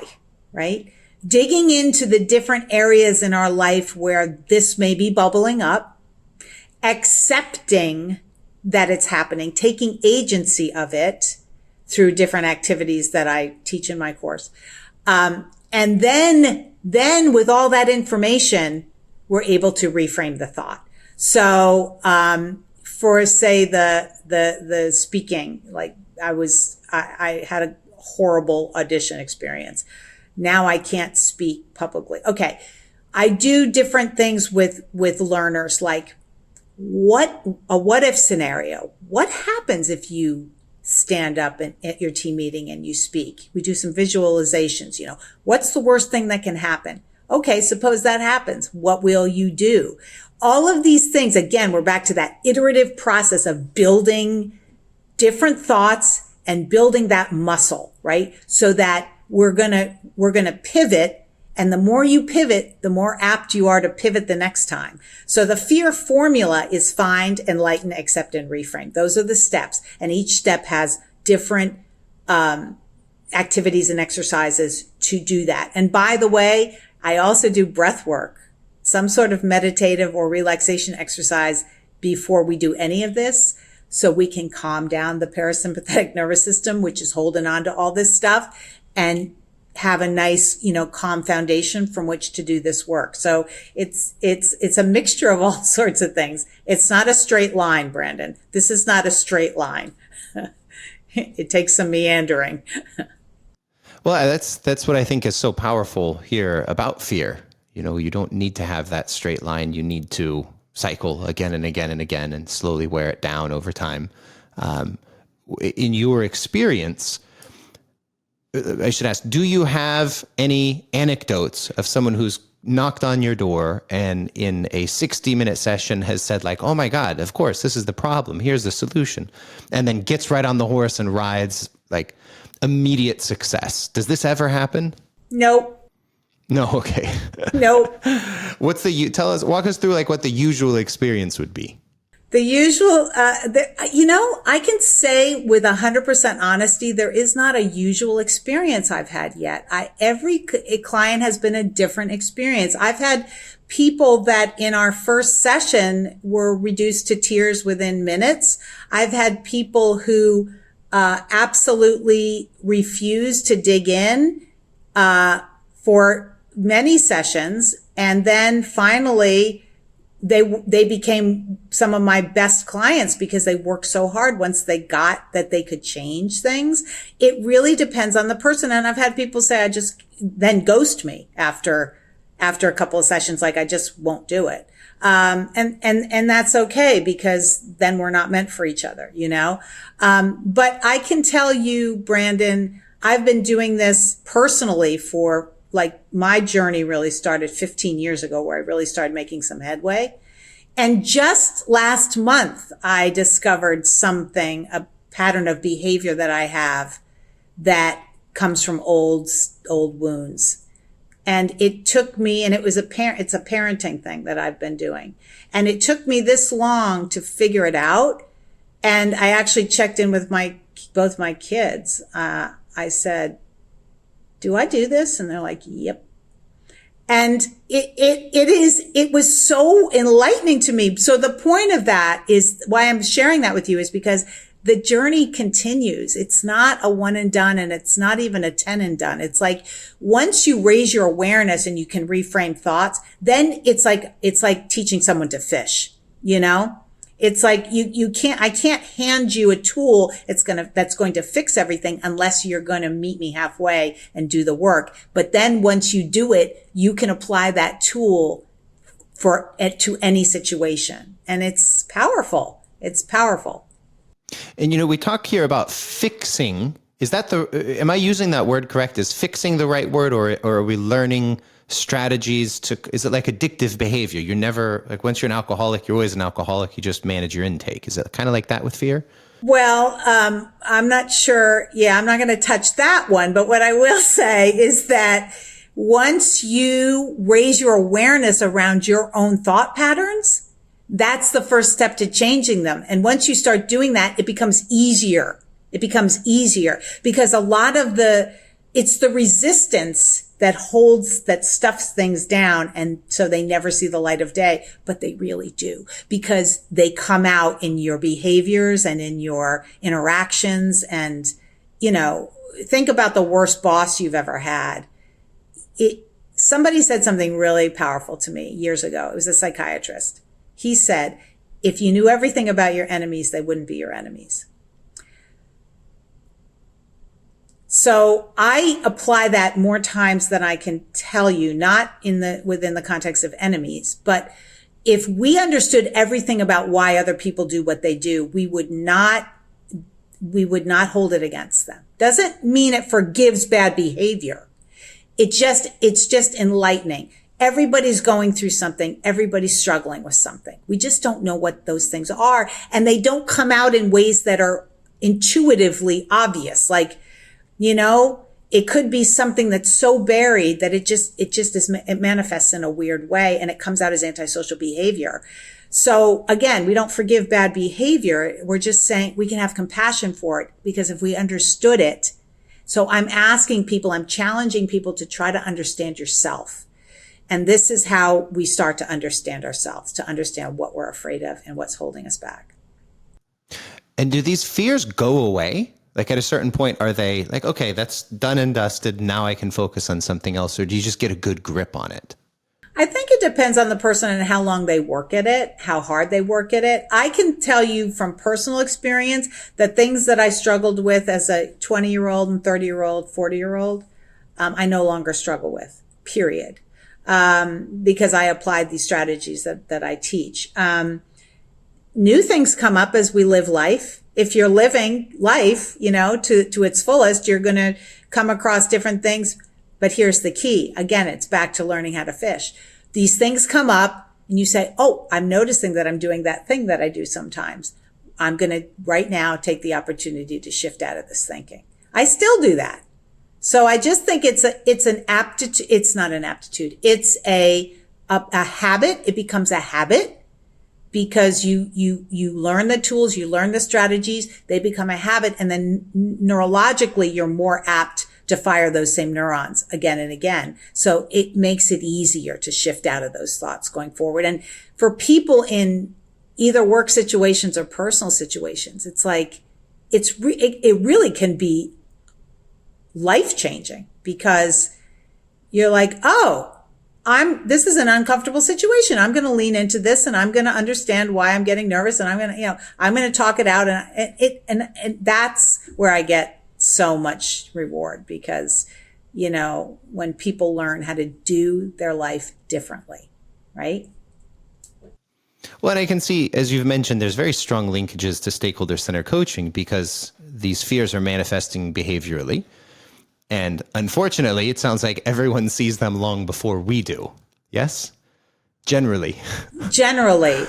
right? Digging into the different areas in our life where this may be bubbling up, accepting that it's happening, taking agency of it through different activities that I teach in my course. And then with all that information, we're able to reframe the thought. So, for say the speaking, like I had a horrible audition experience. Now I can't speak publicly. Okay. I do different things with learners, like a what if scenario. What happens if you stand up at your team meeting and you speak? We do some visualizations, what's the worst thing that can happen? Okay. Suppose that happens. What will you do? All of these things, again, we're back to that iterative process of building different thoughts and building that muscle, right? So that we're gonna pivot. And the more you pivot, the more apt you are to pivot the next time. So the fear formula is find, enlighten, accept, and reframe. Those are the steps. And each step has different, activities and exercises to do that. And by the way, I also do breath work, some sort of meditative or relaxation exercise before we do any of this, so we can calm down the parasympathetic nervous system, which is holding on to all this stuff, and have a nice, calm foundation from which to do this work. So it's a mixture of all sorts of things. It's not a straight line, Brandon. This is not a straight line. It takes some meandering. Well, that's what I think is so powerful here about fear. You don't need to have that straight line. You need to cycle again and again and again and slowly wear it down over time. In your experience, I should ask, do you have any anecdotes of someone who's knocked on your door and in a 60-minute session has said like, oh my God, of course, this is the problem. Here's the solution. And then gets right on the horse and rides like immediate success. Does this ever happen? Nope. No. Okay. Nope. Walk us through like what the usual experience would be. The usual, I can say with 100% honesty, there is not a usual experience I've had yet. Every client has been a different experience. I've had people that in our first session were reduced to tears within minutes. I've had people who absolutely refused to dig in for many sessions, and then finally they became some of my best clients because they worked so hard once they got that they could change things. It really depends on the person. And I've had people say, I just then ghost me after a couple of sessions, like I just won't do it. And that's okay because then we're not meant for each other, But I can tell you, Brandon, I've been doing this personally for my journey really started 15 years ago where I really started making some headway. And just last month, I discovered a pattern of behavior that I have that comes from old wounds. And it took me, and it's a parenting thing that I've been doing. And it took me this long to figure it out. And I actually checked in with both my kids. I said, do I do this? And they're like, yep. And it was so enlightening to me. So the point of that is why I'm sharing that with you is because the journey continues. It's not a one and done, and it's not even a 10 and done. It's like once you raise your awareness and you can reframe thoughts, then it's like teaching someone to fish, It's like I can't hand you a tool that's going to fix everything unless you're going to meet me halfway and do the work. But then once you do it, you can apply that tool to any situation. And it's powerful. It's powerful. And we talk here about fixing. Am I using that word correct? Is fixing the right word, or are we learning strategies is it like addictive behavior? You're never once you're an alcoholic, you're always an alcoholic. You just manage your intake. Is it kind of like that with fear? Well, I'm not sure. Yeah, I'm not going to touch that one. But what I will say is that once you raise your awareness around your own thought patterns, that's the first step to changing them. And once you start doing that, it becomes easier. It becomes easier because it's the resistance that stuffs things down. And so they never see the light of day, but they really do because they come out in your behaviors and in your interactions. And, think about the worst boss you've ever had. Somebody said something really powerful to me years ago. It was a psychiatrist. He said, if you knew everything about your enemies, they wouldn't be your enemies. So I apply that more times than I can tell you, not within the context of enemies, but if we understood everything about why other people do what they do, we would not hold it against them. Doesn't mean it forgives bad behavior. It's just enlightening. Everybody's going through something. Everybody's struggling with something. We just don't know what those things are. And they don't come out in ways that are intuitively obvious. It could be something that's so buried that it manifests in a weird way and it comes out as antisocial behavior. So again, we don't forgive bad behavior. We're just saying we can have compassion for it because if we understood it. So I'm challenging people to try to understand yourself. And this is how we start to understand ourselves, to understand what we're afraid of and what's holding us back. And do these fears go away? Like at a certain point, are they like, okay, that's done and dusted. Now I can focus on something else. Or do you just get a good grip on it? I think it depends on the person and how long they work at it, how hard they work at it. I can tell you from personal experience that things that I struggled with as a 20-year-old and 30-year-old, 40-year-old, I no longer struggle with, period. Because I applied these strategies that I teach. New things come up as we live life. If you're living life, to its fullest, you're going to come across different things. But here's the key. Again, it's back to learning how to fish. These things come up and you say, oh, I'm noticing that I'm doing that thing that I do sometimes. I'm going to right now take the opportunity to shift out of this thinking. I still do that. So I just think it's an aptitude. It's not an aptitude. It's a habit. It becomes a habit because you learn the tools, you learn the strategies, they become a habit. And then neurologically, you're more apt to fire those same neurons again and again. So it makes it easier to shift out of those thoughts going forward. And for people in either work situations or personal situations, it's like, it really can be life-changing because you're like, oh, this is an uncomfortable situation. I'm going to lean into this and I'm going to understand why I'm getting nervous and I'm going to talk it out. And that's where I get so much reward because, when people learn how to do their life differently, right? Well, and I can see, as you've mentioned, there's very strong linkages to stakeholder-centered coaching because these fears are manifesting behaviorally. And unfortunately, it sounds like everyone sees them long before we do. Yes? Generally.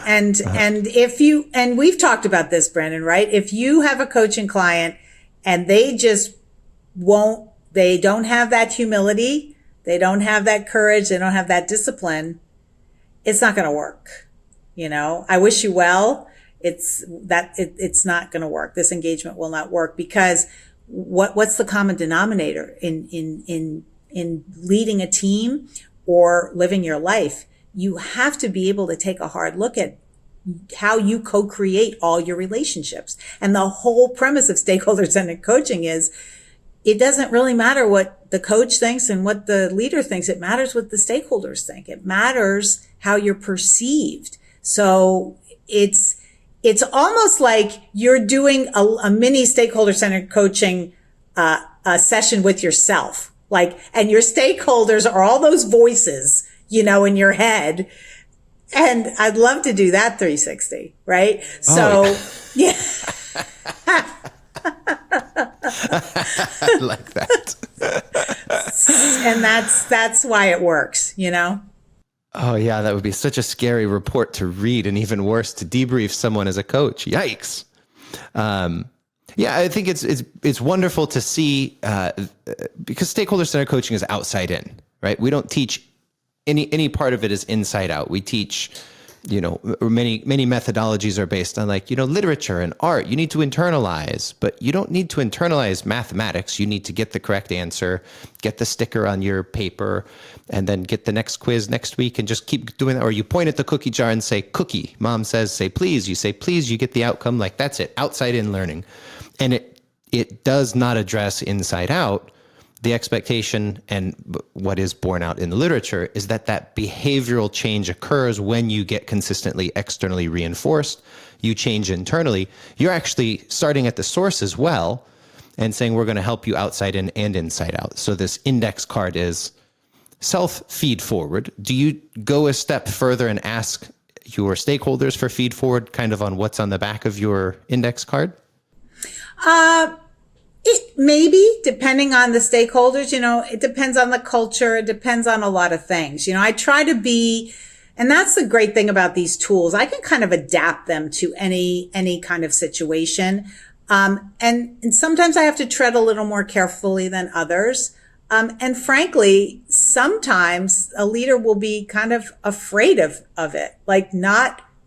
And and we've talked about this, Brandon, right? If you have a coaching client and they just they don't have that humility, they don't have that courage, they don't have that discipline, it's not going to work. I wish you well. It's not going to work. This engagement will not work because what's the common denominator in leading a team or living your life? You have to be able to take a hard look at how you co-create all your relationships. And the whole premise of stakeholder-centered coaching is it doesn't really matter what the coach thinks and what the leader thinks. It matters what the stakeholders think. It matters how you're perceived. So it's almost like you're doing a mini stakeholder-centered coaching a session with yourself. And your stakeholders are all those voices, in your head. And I'd love to do that 360, right? So, yeah. I like that. And that's why it works, Oh yeah, that would be such a scary report to read, and even worse to debrief someone as a coach. Yikes! Yeah, I think it's wonderful to see because stakeholder-centered coaching is outside in, right? We don't teach any part of it is inside out. We teach, many methodologies are based on literature and art. You need to internalize, but you don't need to internalize mathematics. You need to get the correct answer, get the sticker on your paper, and then get the next quiz next week and just keep doing that. Or you point at the cookie jar and say, cookie. Mom says, say, please. You say, please, you get the outcome. That's it. Outside in learning. And it does not address inside out. The expectation and what is borne out in the literature is that behavioral change occurs when you get consistently externally reinforced. You change internally. You're actually starting at the source as well and saying we're going to help you outside in and inside out. So this index card is self-feed forward. Do you go a step further and ask your stakeholders for feed forward kind of on what's on the back of your index card? It maybe, depending on the stakeholders, it depends on the culture. It depends on a lot of things. I try to be, and that's the great thing about these tools. I can kind of adapt them to any kind of situation. And sometimes I have to tread a little more carefully than others. And frankly, sometimes a leader will be kind of afraid of it,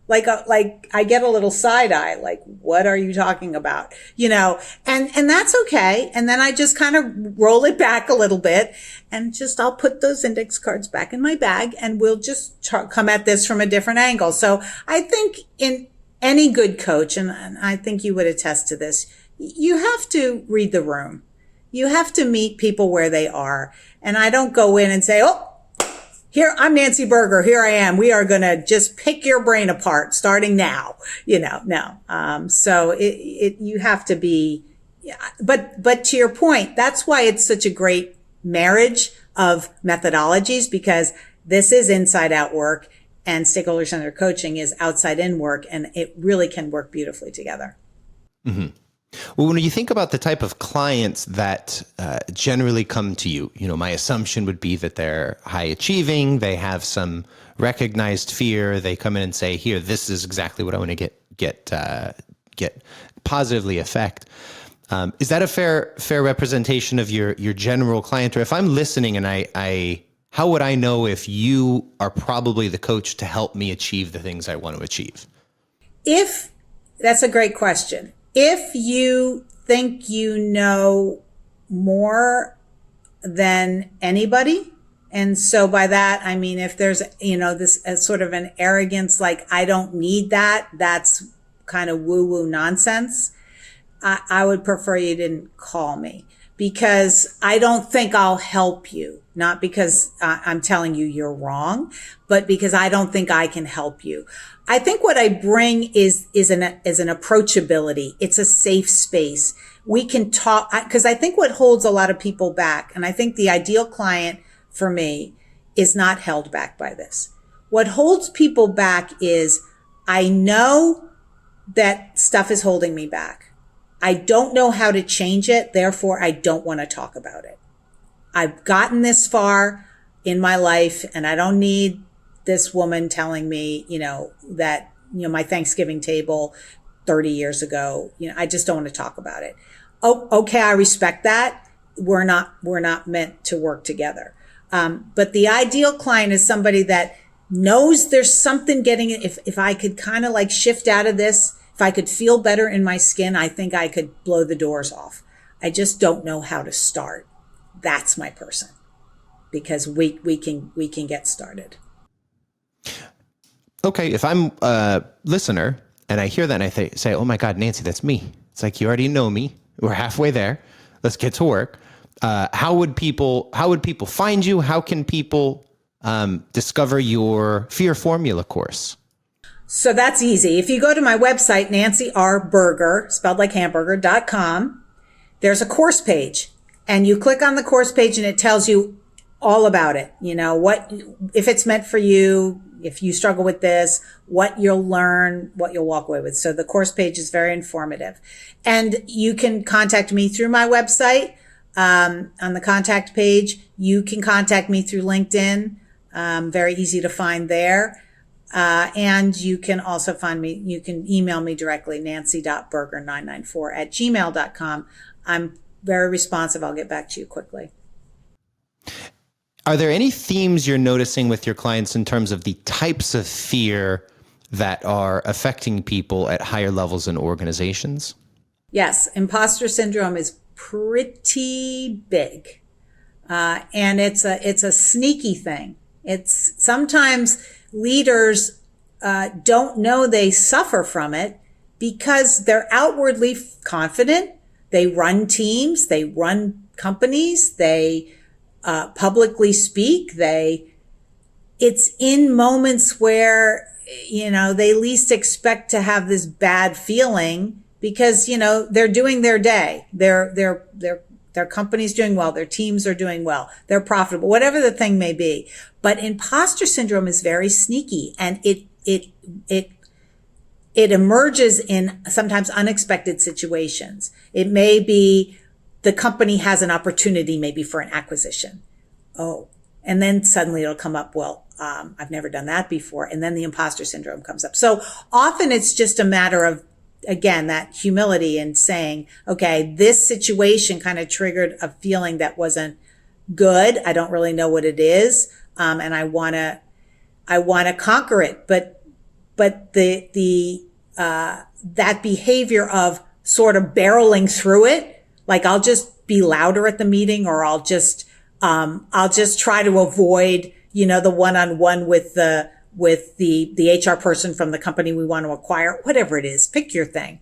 I get a little side eye, what are you talking about? And that's okay. And then I just kind of roll it back a little bit and I'll put those index cards back in my bag and we'll just come at this from a different angle. So I think in any good coach, and I think you would attest to this, you have to read the room. You have to meet people where they are. And I don't go in and say, oh, here, I'm Nancy Berger. Here I am. We are going to just pick your brain apart starting now. No. So you have to be, but to your point, that's why it's such a great marriage of methodologies, because this is inside out work and stakeholder centered coaching is outside in work, and it really can work beautifully together. Mm-hmm. Well, when you think about the type of clients that generally come to you, my assumption would be that they're high achieving, they have some recognized fear, they come in and say, here, this is exactly what I want to get positively affect. Is that a fair representation of your general client? Or if I'm listening and I how would I know if you are probably the coach to help me achieve the things I want to achieve? That's a great question. If you think you know more than anybody, and so by that, I mean, if there's, this sort of an arrogance, like, I don't need that, that's kind of woo-woo nonsense, I would prefer you didn't call me, because I don't think I'll help you. Not because I'm telling you you're wrong, but because I don't think I can help you. I think what I bring is an approachability. It's a safe space. We can talk, because I think what holds a lot of people back, and I think the ideal client for me is not held back by this. What holds people back is, I know that stuff is holding me back. I don't know how to change it. Therefore, I don't want to talk about it. I've gotten this far in my life, and I don't need this woman telling me, that, my Thanksgiving table 30 years ago, I just don't want to talk about it. Oh, okay. I respect that. We're not meant to work together. But the ideal client is somebody that knows there's something getting, if I could kind of like shift out of this, if I could feel better in my skin, I think I could blow the doors off. I just don't know how to start. That's my person, because we can get started. Okay. If I'm a listener and I hear that and I say, oh my God, Nancy, that's me. It's like, you already know me. We're halfway there. Let's get to work. How would people find you? How can people discover your Fear Formula course? So that's easy. If you go to my website, nancyrberger, spelled like hamburger.com, there's a course page, and you click on the course page and it tells you all about it. What, if it's meant for you, if you struggle with this, what you'll learn, what you'll walk away with. So the course page is very informative, and you can contact me through my website. On the contact page, you can contact me through LinkedIn. Very easy to find there. And you can also find me, you can email me directly, nancy.berger994@gmail.com. I'm very responsive. I'll get back to you quickly. Are there any themes you're noticing with your clients in terms of the types of fear that are affecting people at higher levels in organizations? Yes. Imposter syndrome is pretty big. And it's a sneaky thing. It's sometimes leaders don't know they suffer from it because they're outwardly confident. They run teams, they run companies, they publicly speak. It's in moments where, they least expect to have this bad feeling because, they're doing their day. Their company's doing well. Their teams are doing well. They're profitable, whatever the thing may be. But imposter syndrome is very sneaky, and it emerges in sometimes unexpected situations. It may be the company has an opportunity maybe for an acquisition. Oh, and then suddenly it'll come up, well, I've never done that before. And then the imposter syndrome comes up. So often it's just a matter of, again, that humility and saying, okay, this situation kind of triggered a feeling that wasn't good. I don't really know what it is. And I want to conquer it. But that behavior of sort of barreling through it, like I'll just be louder at the meeting, or I'll just try to avoid, the one-on-one with the HR person from the company we want to acquire, whatever it is, pick your thing.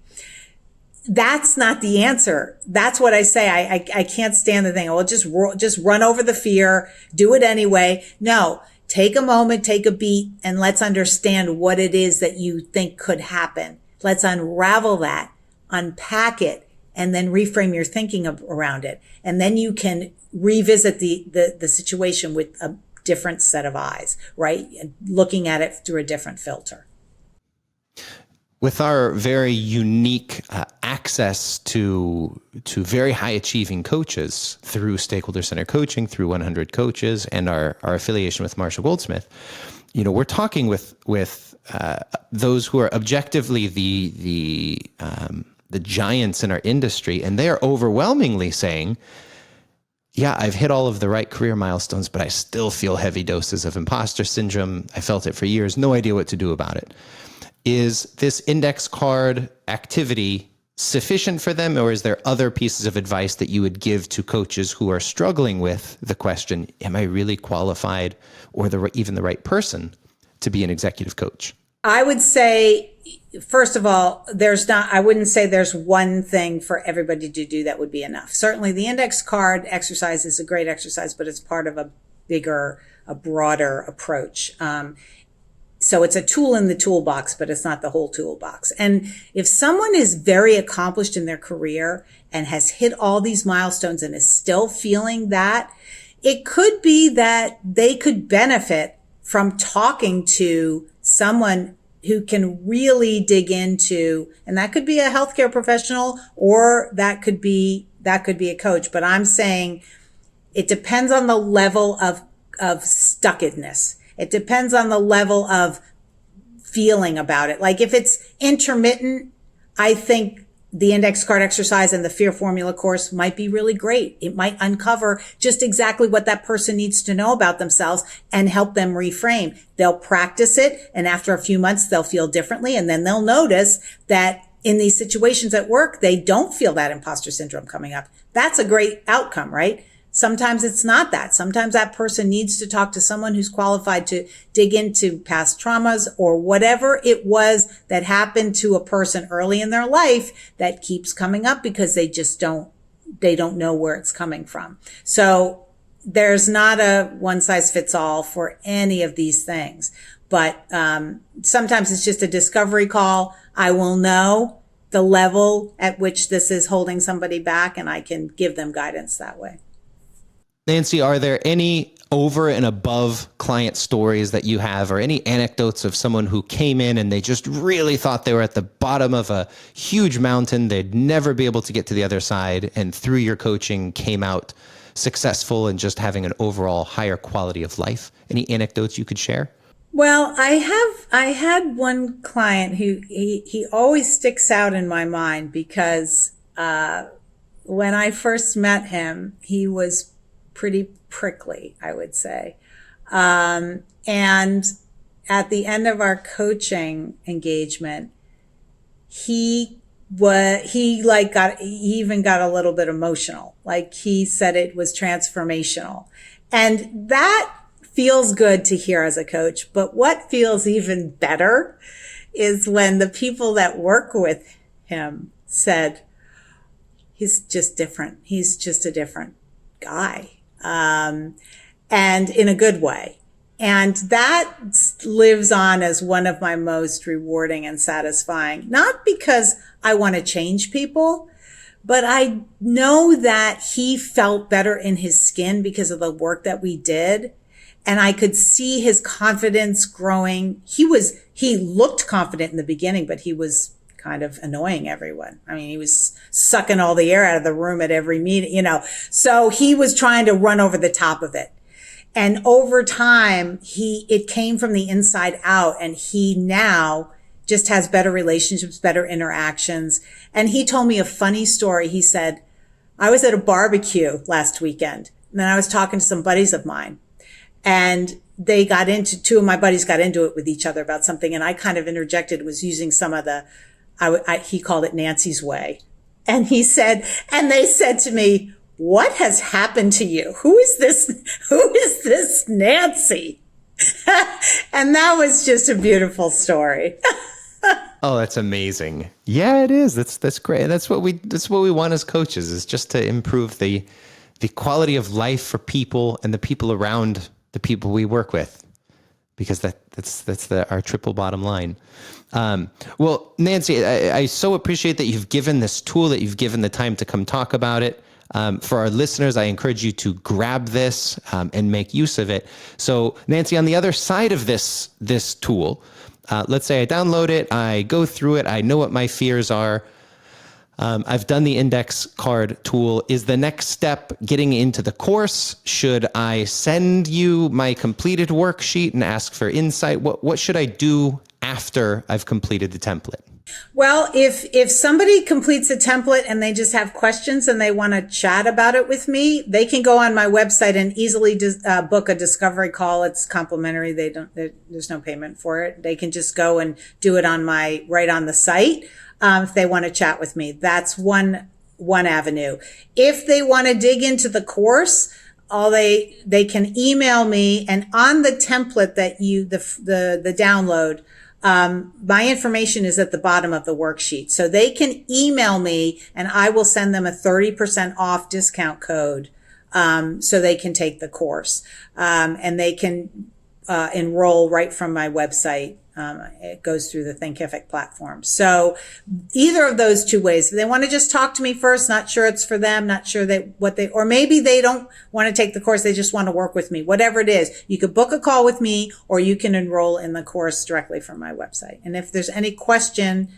that's not the answer. That's what I say. I can't stand the thing. Well, just run over the fear, do it anyway. No, take a moment, take a beat, and let's understand what it is that you think could happen. Let's unravel that, unpack it, and then reframe your thinking around it. And then you can revisit the situation with a different set of eyes, right? Looking at it through a different filter. With our very unique access to very high achieving coaches through Stakeholder Center Coaching, through 100 Coaches, and our affiliation with Marshall Goldsmith, we're talking with those who are objectively the giants in our industry, and they are overwhelmingly saying, yeah, I've hit all of the right career milestones, but I still feel heavy doses of imposter syndrome. I felt it for years, no idea what to do about it. Is this index card activity sufficient for them, or is there other pieces of advice that you would give to coaches who are struggling with the question, am I really qualified or even the right person to be an executive coach? I would say, first of all, I wouldn't say there's one thing for everybody to do that would be enough. Certainly the index card exercise is a great exercise, but it's part of a broader approach. So it's a tool in the toolbox, but it's not the whole toolbox. And if someone is very accomplished in their career and has hit all these milestones and is still feeling that, it could be that they could benefit from talking to someone who can really dig into, and that could be a healthcare professional, or that could be a coach. But I'm saying it depends on the level of stuckedness. It depends on the level of feeling about it. Like if it's intermittent, I think the index card exercise and the fear formula course might be really great. It might uncover just exactly what that person needs to know about themselves and help them reframe. They'll practice it, and after a few months, they'll feel differently. And then they'll notice that in these situations at work, they don't feel that imposter syndrome coming up. That's a great outcome, right? Sometimes it's not that. Sometimes that person needs to talk to someone who's qualified to dig into past traumas or whatever it was that happened to a person early in their life that keeps coming up because they don't know where it's coming from. So there's not a one size fits all for any of these things. But sometimes it's just a discovery call. I will know the level at which this is holding somebody back, and I can give them guidance that way. Nancy, are there any over and above client stories that you have, or any anecdotes of someone who came in and they just really thought they were at the bottom of a huge mountain, they'd never be able to get to the other side, and through your coaching came out successful and just having an overall higher quality of life? Any anecdotes you could share? Well, I had one client who he always sticks out in my mind because when I first met him, he was pretty prickly, I would say. And at the end of our coaching engagement, he even got a little bit emotional. Like he said it was transformational. And that feels good to hear as a coach. But what feels even better is when the people that work with him said, he's just different. He's just a different guy. And in a good way. And that lives on as one of my most rewarding and satisfying, not because I want to change people, but I know that he felt better in his skin because of the work that we did. And I could see his confidence growing. He looked confident in the beginning, but he was kind of annoying everyone. I mean, he was sucking all the air out of the room at every meeting, so he was trying to run over the top of it. And over time, it came from the inside out, and he now just has better relationships, better interactions. And he told me a funny story. He said, I was at a barbecue last weekend, and then I was talking to some buddies of mine, and two of my buddies got into it with each other about something, and I kind of interjected, was using some of the he called it Nancy's way. And they said to me, what has happened to you? Who is this Nancy? And that was just a beautiful story. Oh, that's amazing. Yeah, it is. That's great. That's what we want as coaches, is just to improve the quality of life for people and the people around the people we work with, because that's our triple bottom line. Well, Nancy, I so appreciate that you've given this tool, that you've given the time to come talk about it. For our listeners, I encourage you to grab this and make use of it. So, Nancy, on the other side of this tool, let's say I download it, I go through it, I know what my fears are. I've done the index card tool. Is the next step getting into the course? Should I send you my completed worksheet and ask for insight? What should I do after I've completed the template? Well, if somebody completes a template and they just have questions and they want to chat about it with me, they can go on my website and easily book a discovery call. It's complimentary. There's no payment for it. They can just go and do it right on the site. If they want to chat with me, that's one avenue. If they want to dig into the course, they can email me, and on the template that the download, my information is at the bottom of the worksheet. So they can email me and I will send them a 30% off discount code, so they can take the course. And they can, enroll right from my website. It goes through the Thinkific platform. So either of those two ways, if they want to just talk to me first, not sure it's for them, not sure or maybe they don't want to take the course. They just want to work with me. Whatever it is, you could book a call with me, or you can enroll in the course directly from my website. And if there's any question,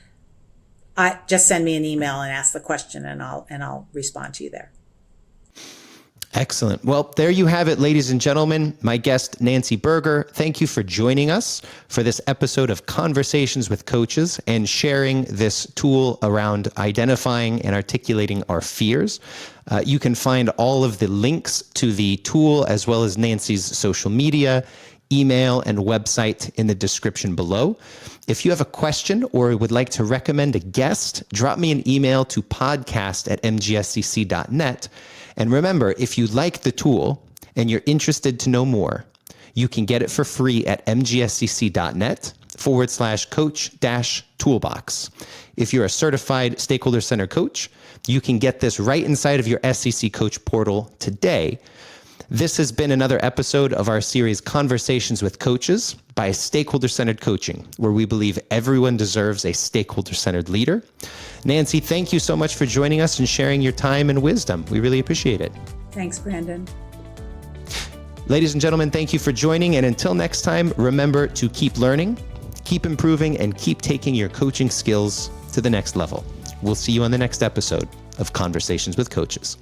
just send me an email and ask the question, and I'll respond to you there. Excellent. Well, there you have it, ladies and gentlemen. My guest, Nancy Berger. Thank you for joining us for this episode of Conversations with Coaches and sharing this tool around identifying and articulating our fears. You can find all of the links to the tool, as well as Nancy's social media, email, and website in the description below. If you have a question or would like to recommend a guest, drop me an email to podcast@mgscc.net. And remember, if you like the tool and you're interested to know more, you can get it for free at mgscc.net/coach-toolbox. If you're a certified stakeholder center coach, you can get this right inside of your SCC Coach portal today. This has been another episode of our series Conversations with Coaches by Stakeholder Centered Coaching, where we believe everyone deserves a stakeholder centered leader. Nancy, thank you so much for joining us and sharing your time and wisdom. We really appreciate it. Thanks, Brandon. Ladies and gentlemen, thank you for joining. And until next time, remember to keep learning, keep improving, and keep taking your coaching skills to the next level. We'll see you on the next episode of Conversations with Coaches.